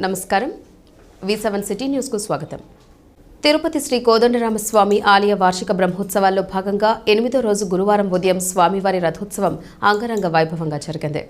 నమస్కారం. V7 city news కు స్వాగతం. తిరుపతి శ్రీ కోదండరామస్వామి ఆలయ వార్షిక బ్రహ్మోత్సవాల్లో భాగంగా 8వ రోజు గురువారం ఉదయం స్వామివారి రథోత్సవం అంగరంగ వైభవంగా జరిగింది.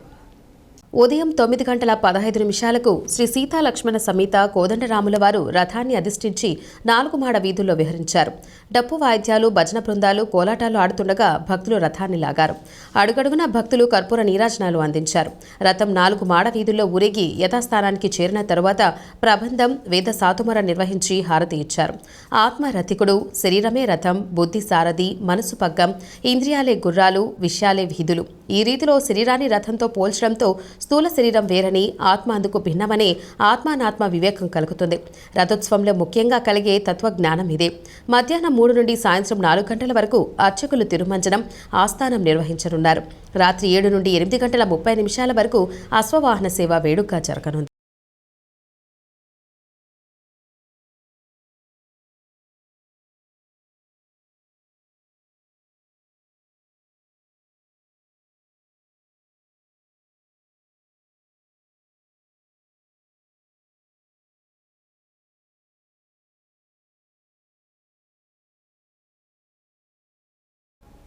ఉదయం 9:15 శ్రీ సీతా లక్ష్మణ సమేత కోదండరాముల వారు రథాన్ని అధిష్ఠించి 4 మాడ వీధుల్లో విహరించారు. డప్పు వాయిద్యాలు, భజన బృందాలు, కోలాటాలు ఆడుతుండగా భక్తులు రథాన్ని లాగారు. అడుగడుగున భక్తులు కర్పూర నీరాజనాలు అందించారు. రథం 4 మాడ వీధుల్లో ఊరేగి యథాస్థానానికి చేరిన తరువాత ప్రబంధం, వేద సాతుమర నిర్వహించి హారతి ఇచ్చారు. ఆత్మరథికుడు, శరీరమే రథం, బుద్ధి సారథి, మనసు పగ్గం, ఇంద్రియాలే గుర్రాలు, విషయాలే వీధులు. ఈ రీతిలో శరీరాన్ని రథంతో పోల్చడంతో స్థూల శరీరం వేరని, ఆత్మ అందుకు భిన్నమనే ఆత్మానాత్మ వివేకం కలుగుతుంది. రథోత్సవంలో ముఖ్యంగా కలిగే తత్వజ్ఞానం ఇదే. మధ్యాహ్నం 3 నుండి సాయంత్రం 4 గంటల వరకు అర్చకులు తిరుమంజనం, ఆస్థానం నిర్వహించనున్నారు. రాత్రి 7 నుండి 8:30 వరకు అశ్వవాహన సేవ వేడుకగా జరగనుంది.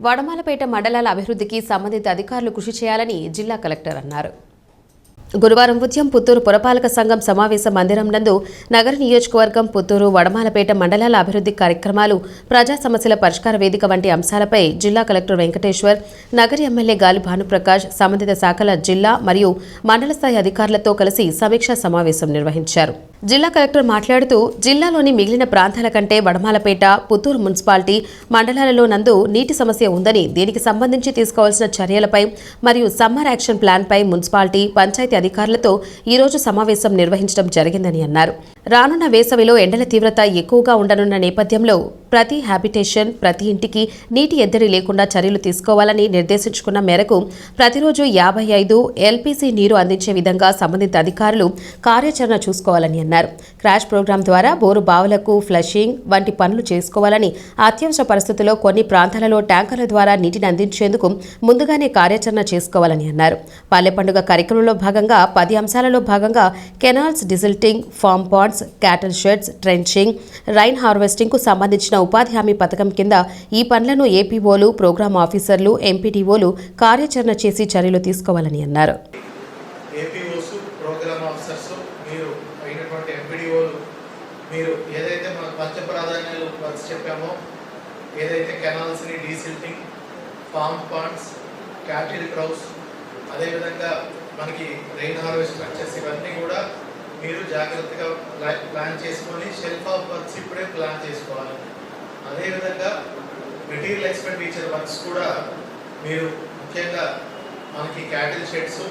వడమాలపేట మండలాల అభివృద్ధికి సంబంధిత అధికారులు కృషి చేయాలని జిల్లా కలెక్టర్ అన్నారు. గురువారం ఉదయం పుత్తూరు పురపాలక సంఘం సమావేశ మందిరం నందు నగర నియోజకవర్గం, పుత్తూరు, వడమాలపేట మండలాల అభివృద్ధి కార్యక్రమాలు, ప్రజా సమస్యల పరిష్కార వేదిక వంటి అంశాలపై జిల్లా కలెక్టర్ వెంకటేశ్వర్, నగరి ఎమ్మెల్యే గాలి భానుప్రకాష్, సంబంధిత శాఖల జిల్లా మరియు మండల స్థాయి అధికారులతో కలిసి సమీక్షా సమావేశం నిర్వహించారు. జిల్లా కలెక్టర్ మాట్లాడుతూ, జిల్లాలోని మిగిలిన ప్రాంతాల కంటే వడమాలపేట, పుత్తూరు మున్సిపాలిటీ మండలాలలో నందు నీటి సమస్య ఉందని, దీనికి సంబంధించి తీసుకోవాల్సిన చర్యలపై మరియు సమ్మర్ యాక్షన్ ప్లాన్పై మున్సిపాలిటీ, పంచాయతీ అధికారులతో ఈరోజు సమావేశం నిర్వహించడం జరిగిందని అన్నారు. రానున్న వేసవిలో ఎండల తీవ్రత ఎక్కువగా ఉండనున్న నేపథ్యంలో ప్రతి హ్యాబిటేషన్, ప్రతి ఇంటికి నీటి ఎద్దడి లేకుండా చర్యలు తీసుకోవాలని నిర్దేశించుకున్న మేరకు ప్రతిరోజు 55 ఎల్పీసీ నీరు అందించే విధంగా సంబంధిత అధికారులు కార్యాచరణ చూసుకోవాలని అన్నారు. క్రాష్ ప్రోగ్రాం ద్వారా బోరు బావులకు ఫ్లషింగ్ వంటి పనులు చేసుకోవాలని, అత్యవసర పరిస్థితుల్లో కొన్ని ప్రాంతాలలో ట్యాంకర్ల ద్వారా నీటిని అందించేందుకు ముందుగానే కార్యాచరణ చేసుకోవాలని అన్నారు. పల్లె పండుగ కార్యక్రమంలో భాగంగా 10 అంశాలలో భాగంగా canals desilting, farm ponds, cattle sheds, trenching, rain harvesting కు సంబంధించిన ఉపాధి హామీ పథకం కింద ఈ పనులను ఏపీఓలు, ప్రోగ్రామ్ ఆఫీసర్లు, ఎంపీడీఓలు కార్యాచరణ చేసి చర్యలు తీసుకోవాలని అన్నారు. మీరు ఏదైతే మన పంచ ప్రాధాన్యాలు చెప్పామో, ఏదైతే కెనాల్స్ని డీసిల్టింగ్, ఫార్మ్ పాండ్స్, క్యాటిల్ క్రౌస్, అదేవిధంగా మనకి రెయిన్ హార్వెస్ట్ స్ట్రక్చర్స్, ఇవన్నీ కూడా మీరు జాగ్రత్తగా ప్లాన్ చేసుకొని షెల్ఫ్ ఆఫ్ వర్క్స్ ఇప్పుడే ప్లాన్ చేసుకోవాలి. అదేవిధంగా మెటీరియల్ ఎక్స్పెండిచర్ వర్క్స్ కూడా మీరు ముఖ్యంగా మనకి క్యాటిల్ షెడ్స్,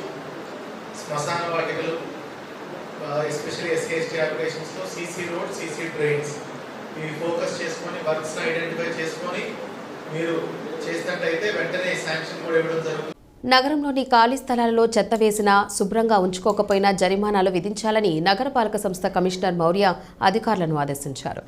శ్మశాన వాటికలు, ఎస్పెషల్లీ ఎస్సీ/ఎస్టీ అప్లికేషన్స్లో సీసీ రోడ్, సీసీ డ్రైన్స్, ఇవి ఫోకస్ చేసుకొని వర్క్స్ని ఐడెంటిఫై చేసుకొని మీరు చేసినట్టయితే వెంటనే శాంక్షన్ కూడా ఇవ్వడం జరుగుతుంది. నగరంలోని ఖాళీ స్థలాలలో చెత్త వేసినా, శుభ్రంగా ఉంచుకోకపోయినా జరిమానాలు విధించాలని నగరపాలక సంస్థ కమిషనర్ మౌర్య అధికారులను ఆదేశించారు.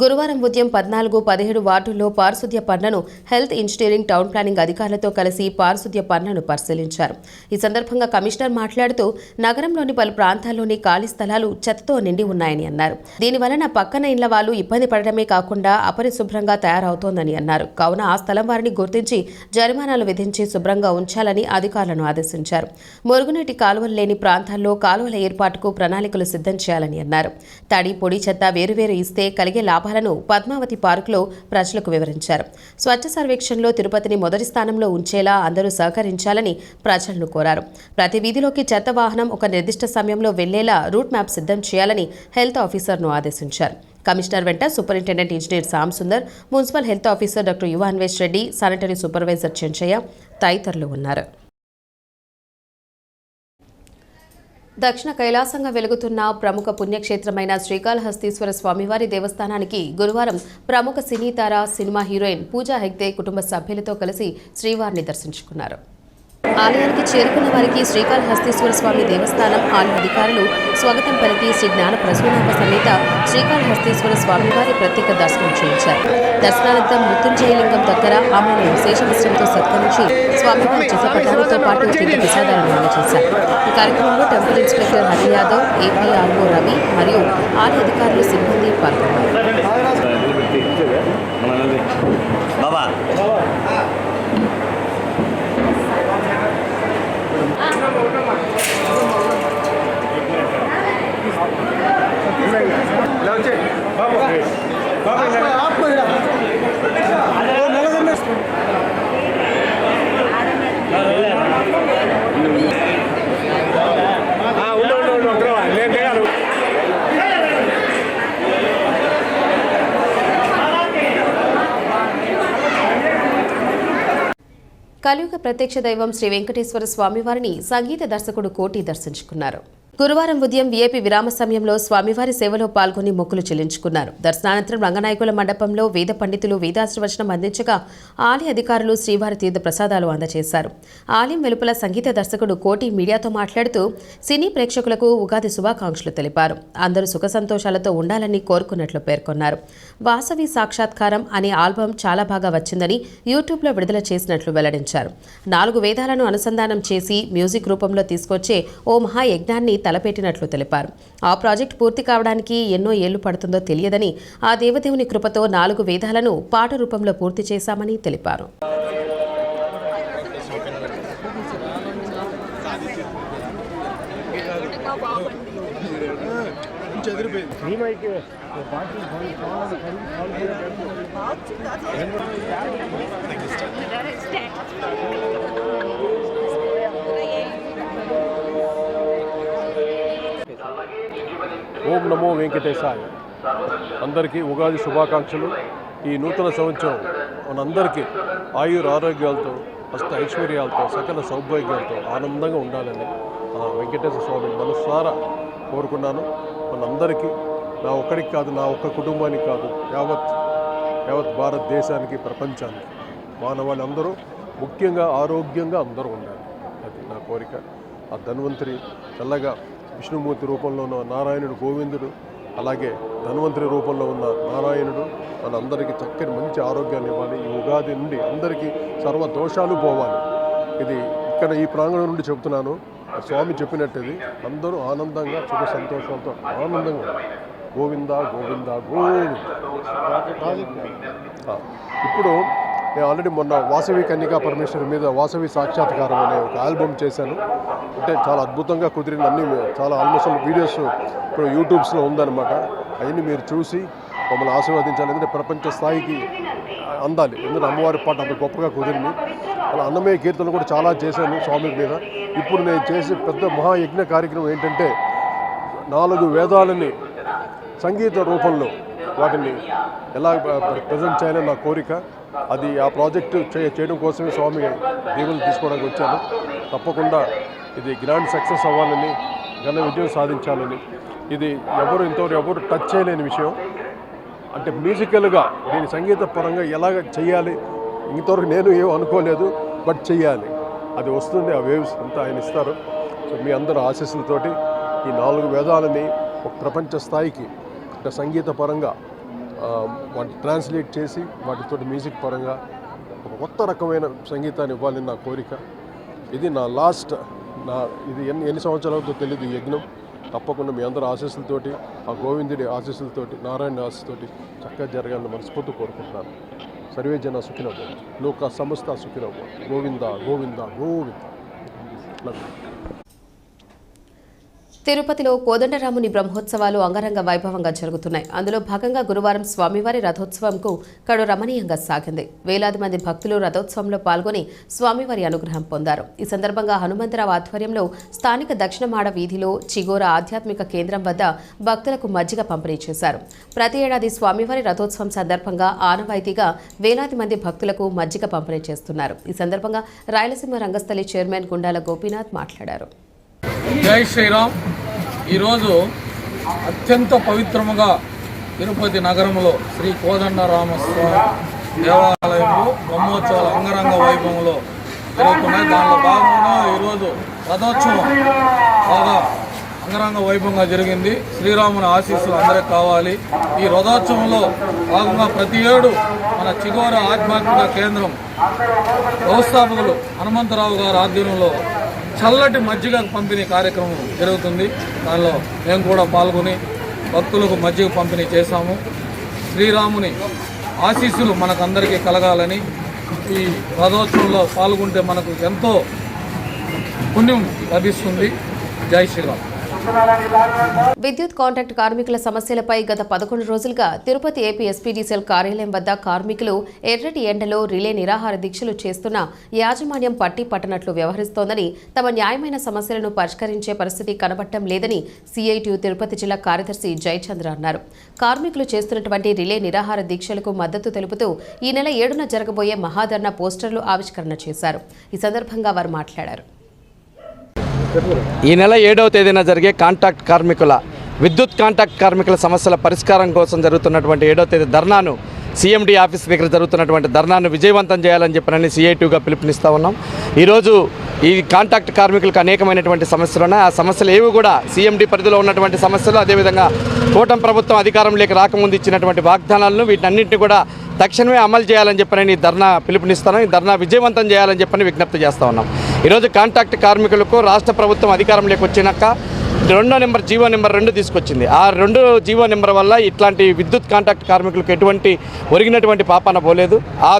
గురువారం ఉదయం 14, 17 వార్డుల్లో పారిశుద్ధ్య పనులను హెల్త్, ఇంజనీరింగ్, టౌన్ ప్లానింగ్ అధికారులతో కలిసి పారిశుద్ధ్య పనులను పరిశీలించారు. ఈ సందర్భంగా కమిషనర్ మాట్లాడుతూ, నగరంలోని పలు ప్రాంతాల్లోని ఖాళీ స్థలాలు చెత్తతో నిండి ఉన్నాయని అన్నారు. దీనివలన పక్కన ఇండ్ల వాళ్ళు ఇబ్బంది పడటమే కాకుండా అపరిశుభ్రంగా తయారవుతోందని అన్నారు. కావున ఆ స్థలం వారిని గుర్తించి జరిమానాలు విధించి శుభ్రంగా ఉంచాలని అధికారులను ఆదేశించారు. మురుగునీటి కాలువలు లేని ప్రాంతాల్లో కాలువల ఏర్పాటుకు ప్రణాళికలు సిద్ధం చేయాలని అన్నారు. తడి, పొడి చెత్త వేరువేరు ఇస్తే కలిగే లాభాలను పద్మావతి పార్కులో ప్రజలకు వివరించారు. స్వచ్ఛ సర్వేక్షణలో తిరుపతిని మొదటి స్థానంలో ఉంచేలా అందరూ సహకరించాలని ప్రజలను కోరారు. ప్రతి వీధిలోకి చెత్త వాహనం ఒక నిర్దిష్ట సమయంలో వెళ్లేలా రూట్ మ్యాప్ సిద్ధం చేయాలని హెల్త్ ఆఫీసర్ను ఆదేశించారు. కమిషనర్ వెంట superintendent engineer Sam Sundar, municipal health officer doctor Yuva Anvesh Reddy, sanitary supervisor Chenchaiah తదితరులు ఉన్నారు. దక్షిణ కైలాసంగా వెలుగుతున్న ప్రముఖ పుణ్యక్షేత్రమైన శ్రీకాళహస్తీశ్వర స్వామివారి దేవస్థానానికి గురువారం ప్రముఖ సినీ తార, సినిమా హీరోయిన్ పూజా హెగ్డే కుటుంబ సభ్యులతో కలిసి శ్రీవారిని దర్శించుకున్నారు. ఆలయానికి చేరుకున్న వారికి శ్రీకాళహస్తీశ్వర స్వామి దేవస్థానం ఆలయ అధికారులు స్వాగతం పలికి శ్రీ జ్ఞాన ప్రసూనాంబ సమేత శ్రీకాళహస్తీశ్వర స్వామివారి ప్రత్యేక దర్శనం చేయించారు. దర్శనానంతరం మృత్యుంజయ లింగం దగ్గర ఆమెను శేషవస్త్రంతో సత్కరించి స్వామివారి చిత్రపటాలతో పాటు తీర్థ ప్రసాదాలను అందజేశారు. ఈ కార్యక్రమంలో temple inspector Hari Yadav, APRO Ravi మరియు ఆలయ అధికారులు, సిబ్బంది పాల్గొన్నారు. కలియుగ ప్రత్యక్ష దైవం శ్రీ వెంకటేశ్వర స్వామివారిని సంగీత దర్శకుడు కోటి దర్శించుకున్నారు. గురువారం ఉదయం వీఐపీ విరామ సమయంలో స్వామివారి సేవలో పాల్గొని మొక్కులు చెల్లించుకున్నారు. దర్శనానంతరం రంగనాయకుల మండపంలో వేద పండితులు వేదాశీర్వచనం అందించగా ఆలయ అధికారులు శ్రీవారి తీర్థ ప్రసాదాలు అందజేశారు. ఆలయం వెలుపల సంగీత దర్శకుడు కోటి మీడియాతో మాట్లాడుతూ సినీ ప్రేక్షకులకు ఉగాది శుభాకాంక్షలు తెలిపారు. అందరూ సుఖ సంతోషాలతో ఉండాలని కోరుకున్నట్లు పేర్కొన్నారు. వాసవి సాక్షాత్కారం అనే ఆల్బం చాలా బాగా వచ్చిందని యూట్యూబ్లో విడుదల చేసినట్లు వెల్లడించారు. 4 వేదాలను అనుసంధానం చేసి మ్యూజిక్ రూపంలో తీసుకొచ్చే ఓ మహాయజ్ఞాన్ని తలపెట్టినట్లు తెలిపారు. ఆ ప్రాజెక్ట్ పూర్తి కావడానికి ఎన్నో ఏళ్లు పడుతుందో తెలియదని, ఆ దేవదేవుని కృపతో 4 వేదాలను పాట రూపంలో పూర్తి చేశామని తెలిపారు. ఓం నమో వెంకటేశాయ. అందరికీ ఉగాది శుభాకాంక్షలు. ఈ నూతన సంవత్సరం మనందరికీ ఆరోగ్యాలతో, హస్త ఐశ్వర్యాలతో, సకల సౌభాగ్యాలతో ఆనందంగా ఉండాలని వెంకటేశ్వర స్వామిని మనసారా కోరుకున్నాను. మనందరికీ, నా ఒక్కడికి కాదు, నా ఒక్క కుటుంబానికి కాదు, యావత్ భారతదేశానికి, ప్రపంచానికి, మానవాళ్ళందరూ ముఖ్యంగా ఆరోగ్యంగా అందరూ ఉండాలి. అది నా కోరిక. ఆ ధన్వంతరి చల్లగా విష్ణుమూర్తి రూపంలో ఉన్న నారాయణుడు, గోవిందుడు, అలాగే ధన్వంతరి రూపంలో ఉన్న నారాయణుడు మనందరికీ చక్కని మంచి ఆరోగ్యాన్ని ఇవ్వాలి. ఈ ఉగాది నుండి అందరికీ సర్వ దోషాలు పోవాలి. ఇది ఇక్కడ ఈ ప్రాంగణం నుండి చెబుతున్నాను. స్వామి చెప్పినట్టుది అందరూ ఆనందంగా, సుఖ సంతోషాలతో ఆనందంగా ఉండాలి. గోవింద గోవింద గోవింద. ఇప్పుడు నేను ఆల్రెడీ మొన్న వాసవి కన్యకా పరమేశ్వరి మీద వాసవి సాక్షాత్కారం అనే ఒక ఆల్బమ్ చేశాను. అంటే చాలా అద్భుతంగా కుదిరిన అన్ని చాలా ఆల్మోస్ట్ వీడియోస్ ఇప్పుడు యూట్యూబ్స్లో ఉందన్నమాట. అవన్నీ మీరు చూసి మమ్మల్ని ఆశీర్వదించాలి. ఎందుకంటే ప్రపంచ స్థాయికి అందాలి. ఎందుకంటే అమ్మవారి పాట అంత గొప్పగా కుదిరింది. అలా అన్నమయ్య కీర్తనలు కూడా చాలా చేశాను స్వామి మీద. ఇప్పుడు నేను చేసే పెద్ద మహాయజ్ఞ కార్యక్రమం ఏంటంటే 4 వేదాలని సంగీత రూపంలో వాటిని ఎలా ప్రజెంట్ చేయాలని నా కోరిక. అది ఆ ప్రాజెక్టు చేయడం కోసమే స్వామి దీవులు తీసుకోవడానికి వచ్చాను. తప్పకుండా ఇది గ్రాండ్ సక్సెస్ అవ్వాలని, ఘన విజయం సాధించాలని. ఇది ఇంతవరకు ఎవరు టచ్ చేయలేని విషయం. అంటే మ్యూజికల్గా దీని సంగీత పరంగా ఎలాగ చేయాలి ఇంతవరకు నేను ఏం అనుకోలేదు. బట్ చెయ్యాలి, అది వస్తుంది. ఆ వేవ్స్ అంతా ఆయన ఇస్తారు. సో మీ అందరూ ఆశీస్సులతోటి ఈ 4 వేదాలని ఒక ప్రపంచ స్థాయికి అంటే సంగీత పరంగా వాటిని ట్రాన్స్లేట్ చేసి వాటితో మ్యూజిక్ పరంగా ఒక కొత్త రకమైన సంగీతాన్ని ఇవ్వాలని నా కోరిక. ఇది నా ఇది ఎన్ని సంవత్సరాలతో తెలియదు ఈ యజ్ఞం. తప్పకుండా మీ అందరూ ఆశీస్సులతోటి, ఆ గోవిందుడి ఆశీస్సులతోటి, నారాయణ ఆశీస్సుతోటి చక్కగా జరగాలని మనస్ఫూర్తి కోరుకుంటున్నాను. సర్వే జన సుఖినో భవంతు, లోక సమస్త సుఖినో భవంతు. గోవింద గోవింద గోవింద. తిరుపతిలో కోదండరాముని బ్రహ్మోత్సవాలు అంగరంగ వైభవంగా జరుగుతున్నాయి. అందులో భాగంగా గురువారం స్వామివారి రథోత్సవంకు కడు రమణీయంగా సాగింది. వేలాది మంది భక్తులు రథోత్సవంలో పాల్గొని స్వామివారి అనుగ్రహం పొందారు. ఈ సందర్భంగా హనుమంతరావు ఆధ్వర్యంలో స్థానిక దక్షిణమాడ వీధిలో చిగోర ఆధ్యాత్మిక కేంద్రం వద్ద భక్తులకు మజ్జిగ పంపిణీ చేశారు. ప్రతి ఏడాది స్వామివారి రథోత్సవం సందర్భంగా ఆనవాయితీగా వేలాది మంది భక్తులకు మజ్జిగ పంపిణీ చేస్తున్నారు. ఈ సందర్భంగా రాయలసీమ రంగస్థలి చైర్మన్ గుండాల గోపీనాథ్ మాట్లాడారు. జై శ్రీరామ్. ఈరోజు అత్యంత పవిత్రముగా తిరుపతి నగరంలో శ్రీ కోదండరామస్వామి దేవాలయంలో బ్రహ్మోత్సవాలు అంగరంగ వైభవంలో జరుగుతున్నాయి. దానిలో భాగంగా ఈరోజు రథోత్సవం బాగా అంగరంగ వైభవంగా జరిగింది. శ్రీరాముని ఆశీస్సులు అందరికీ కావాలి. ఈ రథోత్సవంలో భాగంగా ప్రతి ఏడు మన చిగోర ఆధ్యాత్మిక కేంద్రం వ్యవస్థాపకులు హనుమంతరావు గారి ఆధ్వర్యంలో చల్లటి మజ్జిగ పంపిణీ కార్యక్రమం జరుగుతుంది. దానిలో మేము కూడా పాల్గొని భక్తులకు మజ్జిగ పంపిణీ చేశాము. శ్రీరాముని ఆశీస్సులు మనకందరికీ కలగాలని, ఈ రథోత్సవంలో పాల్గొంటే మనకు ఎంతో పుణ్యం లభిస్తుంది. జై శ్రీరామ్. విద్యుత్ కాంట్రాక్ట్ కార్మికుల సమస్యలపై గత 11 రోజులుగా తిరుపతి ఏపీ ఎస్పీడీసీఎల్ కార్యాలయం వద్ద కార్మికులు ఎర్రటి ఎండలో రిలే నిరాహార దీక్షలు చేస్తున్న యాజమాన్యం పట్టి పట్టనట్లు వ్యవహరిస్తోందని, తమ న్యాయమైన సమస్యలను పరిష్కరించే పరిస్థితి కనబడటం లేదని సిఐటియు తిరుపతి జిల్లా కార్యదర్శి జయచంద్ర అన్నారు. కార్మికులు చేస్తున్నటువంటి రిలే నిరాహార దీక్షలకు మద్దతు తెలుపుతూ ఈ నెల 7న జరగబోయే మహాధర్నా పోస్టర్లు ఆవిష్కరణ చేశారు. ఈ సందర్భంగా వారు మాట్లాడారు. ఈ నెల 7వ తేదీన జరిగే విద్యుత్ కాంట్రాక్ట్ కార్మికుల సమస్యల పరిష్కారం కోసం జరుగుతున్నటువంటి 7వ తేదీ ధర్నాను, సీఎండీ ఆఫీస్ దగ్గర జరుగుతున్నటువంటి ధర్నాను విజయవంతం చేయాలని చెప్పనని సిఐటియుగా పిలుపునిస్తూ ఉన్నాం. ఈరోజు ఈ కాంట్రాక్ట్ కార్మికులకు అనేకమైనటువంటి సమస్యలు ఉన్నాయి. ఆ సమస్యలు ఏవి కూడా సీఎండీ పరిధిలో ఉన్నటువంటి సమస్యలు, అదేవిధంగా కూటమి ప్రభుత్వం అధికారంలోకి రాకముందు ఇచ్చినటువంటి వాగ్దానాలను, వీటన్నింటినీ కూడా తక్షణమే అమలు చేయాలని చెప్పని ధర్నా పిలుపునిస్తాను. ఈ ధర్నా విజయవంతం చేయాలని చెప్పని విజ్ఞప్తి చేస్తూ ఉన్నాం. ఈరోజు కాంట్రాక్ట్ కార్మికులకు రాష్ట్ర ప్రభుత్వం అధికారంలోకి వచ్చినాక జీవో నెంబర్ 2 తీసుకొచ్చింది. ఆ 2 జీవో నెంబర్ వల్ల ఇట్లాంటి విద్యుత్ కాంట్రాక్ట్ కార్మికులకు ఎటువంటి ఒరిగినటువంటి పాపాన పోలేదు.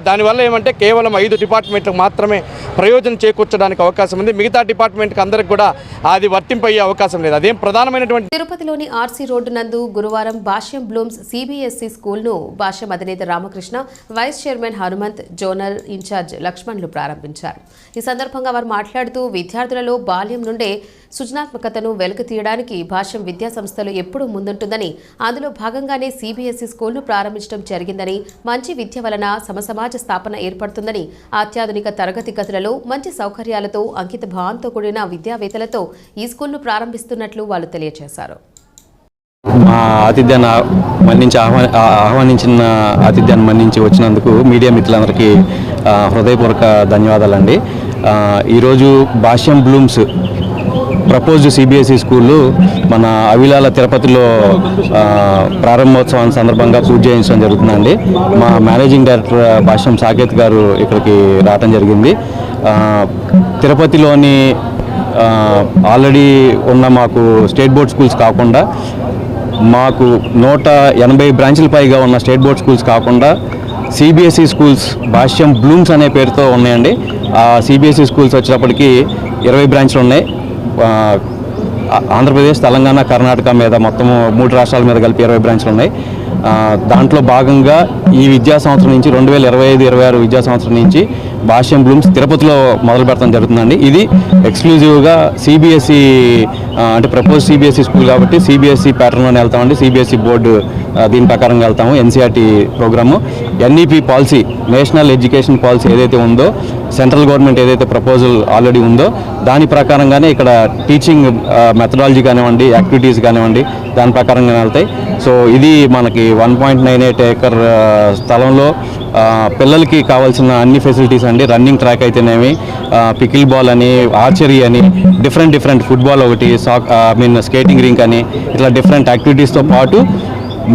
దానివల్ల ఏమంటే కేవలం 5 డిపార్ట్మెంట్లకు మాత్రమే ప్రయోజనం చేకూర్చడానికి అవకాశం ఉంది. మిగతా డిపార్ట్మెంట్కి అందరికి కూడా అది వర్తింపయ్యే అవకాశం లేదు. అదేం ప్రధానమైనటువంటి. తిరుపతిలోని ఆర్సీ రోడ్డు నందు గురువారం భాష్యం బ్లూమ్స్ సిబిఎస్ఈ స్కూల్ను భాష్యం అధినేత Ramakrishna, vice chairman Hanumanth, zonal incharge లక్ష్మణ్లు ప్రారంభించారు. ఈ సందర్భంగా వారు మాట్లాడుతూ విద్యార్థులలో బాల్యం నుండే సృజనాత్మకతను వెలుగు తీయడానికి భాష్యం విద్యా సంస్థలు ఎప్పుడూ ముందుంటుందని, అందులో భాగంగానే సిబిఎస్ఈ స్కూల్ను ప్రారంభించడం జరిగిందని, మంచి విద్య వలన సమసమాజ స్థాపన ఏర్పడుతుందని, అత్యాధునిక తరగతి గదులలో మంచి సౌకర్యాలతో అంకిత భావంతో కూడిన విద్యావేత్తలతో ఈ స్కూల్ను ప్రారంభిస్తున్నట్లు వాళ్ళు తెలియజేశారు. మా ఆతిథ్యాన్ని ఆహ్వానించిన ఆతిథ్యాన్ని మన్నించి వచ్చినందుకు మీడియా మిత్రులందరికీ హృదయపూర్వక ధన్యవాదాలండి. ఈరోజు భాష్యం బ్లూమ్స్ ప్రపోజ్డ్ సిబిఎస్ఈ స్కూలు మన అవిలాల తిరుపతిలో ప్రారంభోత్సవం సందర్భంగా పూజ చేయించడం జరుగుతుందండి. మా మేనేజింగ్ డైరెక్టర్ భాష్యం సాకేత్ గారు ఇక్కడికి రావడం జరిగింది. తిరుపతిలోని ఆల్రెడీ ఉన్న మాకు స్టేట్ బోర్డ్ స్కూల్స్ కాకుండా, మాకు 180 బ్రాంచ్ల పైగా ఉన్న స్టేట్ బోర్డ్ స్కూల్స్ కాకుండా సిబిఎస్ఈ స్కూల్స్ భాష్యం బ్లూమ్స్ అనే పేరుతో ఉన్నాయండి. ఆ సిబిఎస్ఈ స్కూల్స్ వచ్చేటప్పటికి 20 బ్రాంచ్లు ఉన్నాయి. ఆంధ్రప్రదేశ్, తెలంగాణ, కర్ణాటక మీద మొత్తము 3 రాష్ట్రాల మీద కలిపి 20 బ్రాంచ్లు ఉన్నాయి. దాంట్లో భాగంగా ఈ విద్యా సంవత్సరం నుంచి 2025-26 విద్యా సంవత్సరం నుంచి భాష్యం బ్లూమ్స్ తిరుపతిలో మొదలు పెడతాం జరుగుతుందండి. ఇది ఎక్స్క్లూజివ్గా సిబిఎస్ఈ అంటే ప్రపోజ్ సిబిఎస్ఈ స్కూల్ కాబట్టి సిబిఎస్ఈ ప్యాటర్న్లోనే వెళ్తామండి. సిబిఎస్ఈ బోర్డు దీని ప్రకారంగా వెళ్తాము. NCERT program, NEP policy, national education policy ఏదైతే ఉందో, సెంట్రల్ గవర్నమెంట్ ఏదైతే ప్రపోజల్ ఆల్రెడీ ఉందో దాని ప్రకారంగానే ఇక్కడ టీచింగ్ మెథడాలజీ కానివ్వండి, యాక్టివిటీస్ కానివ్వండి దాని ప్రకారంగా వెళ్తాయి. సో ఇది మనకి 1.98 ఏకర్ స్థలంలో పిల్లలకి కావాల్సిన అన్ని ఫెసిలిటీస్ అండి. రన్నింగ్ ట్రాక్ అయితేనేమి, పికిల్ బాల్ అని, ఆర్చరీ అని, డిఫరెంట్ ఫుట్బాల్ ఒకటి, స్కేటింగ్ రింక్ అని, ఇట్లా డిఫరెంట్ యాక్టివిటీస్తో పాటు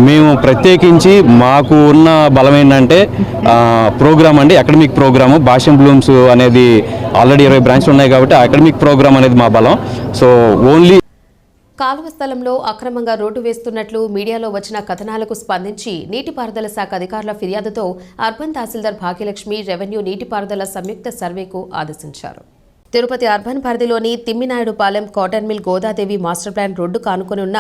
మేము ప్రత్యేకించి మాకు ఉన్న బలం ఏంటంటే ప్రోగ్రామ్ అండి, అకాడమిక్ ప్రోగ్రాము. భాష్యం బ్లూమ్స్ అనేది ఆల్రెడీ 20 బ్రాంచ్లు ఉన్నాయి కాబట్టి ఆ అకాడమిక్ ప్రోగ్రామ్ అనేది మా బలం. సో ఓన్లీ కాలువ స్థలంలో అక్రమంగా రోడ్డు వేస్తున్నట్లు మీడియాలో వచ్చిన కథనాలకు స్పందించి నీటిపారుదల శాఖ అధికారుల ఫిర్యాదుతో అర్బన్ తహసీల్దార్ భాగ్యలక్ష్మి రెవెన్యూ నీటిపారుదల సంయుక్త సర్వేకు ఆదేశించారు. తిరుపతి అర్బన్ పరిధిలోని Timminayudupalem cotton mill Godadevi master plan road కానుకొని ఉన్న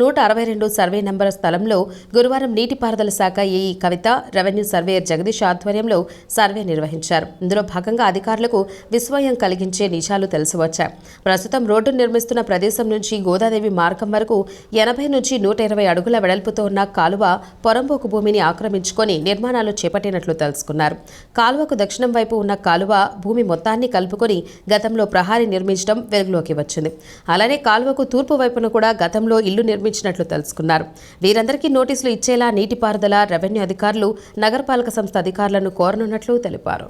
162 సర్వే నంబర్ స్థలంలో గురువారం నీటిపారుదల శాఖ AE Kavitha, revenue surveyor Jagadish ఆధ్వర్యంలో సర్వే నిర్వహించారు. ఇందులో భాగంగా అధికారులకు విస్మయం కలిగించే నిజాలు తెలిసివచ్చాయి. ప్రస్తుతం రోడ్డు నిర్మిస్తున్న ప్రదేశం నుంచి గోదాదేవి మార్గం వరకు 80 నుంచి 120 అడుగుల వెడల్పుతో ఉన్న కాలువ పొరంబోకు భూమిని ఆక్రమించుకొని నిర్మాణాలు చేపట్టినట్లు తెలుసుకున్నారు. కాలువకు దక్షిణం వైపు ఉన్న కాలువ భూమి మొత్తాన్ని కలుపుకొని గతంలో ప్రహారీ నిర్మించడం వెలుగులోకి వచ్చింది. అలానే కాలువకు తూర్పు వైపున కూడా గతంలో ఇల్లు నిర్మించినట్లు తెలుసుకున్నారు. వీరందరికీ నోటీసులు ఇచ్చేలా నీటిపారుదల, రెవెన్యూ అధికారులు, నగరపాలక సంస్థ అధికారులను కోరనున్నట్లు తెలిపారు.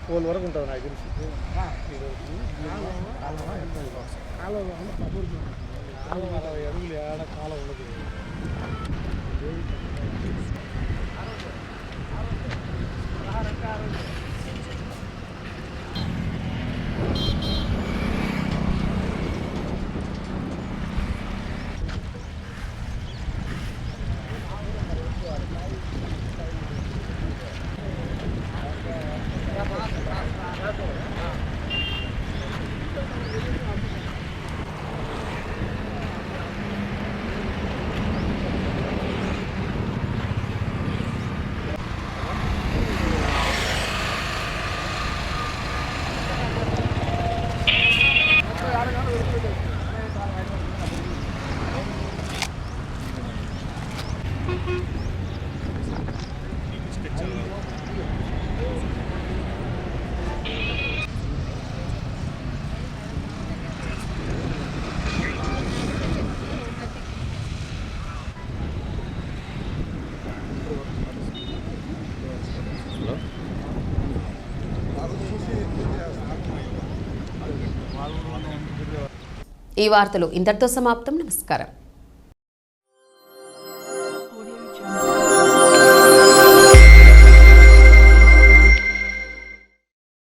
పోల్ వరకు ఉంటుంది నాకు తెలిసి అడుగులు ఏడ కాలం ఉండదు. ఈ వార్తలు ఇంతటితో సమాప్తం. నమస్కారం.